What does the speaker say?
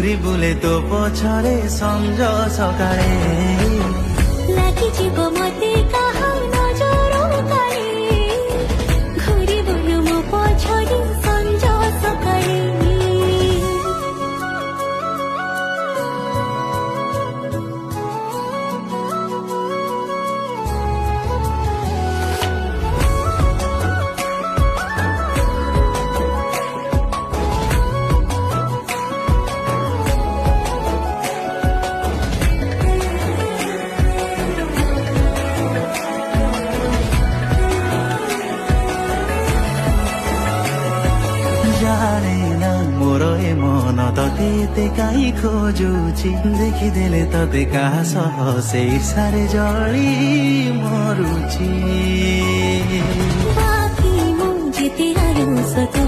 ঘুরি বুলে তো পছরে সঞ্জ সকালে ଲାଗିଯିବ ମତେ କାହା ନଜର କାଳେ ଘୁରି ବୁଲୁ ମୋ ପଛରେ ସଞ୍ଜ ସକାଳେ জানে না মোর এ মন ততে এতে কাই খোঁজুছি ଦେଖିଦେଲେ ତତେ କାହା ସହ ସେ ଈର୍ଷାରେ ଜଳି ମରୁଛି ବାକି ମୁଁ ଯେତେ ଆୟୁଷ ତୋ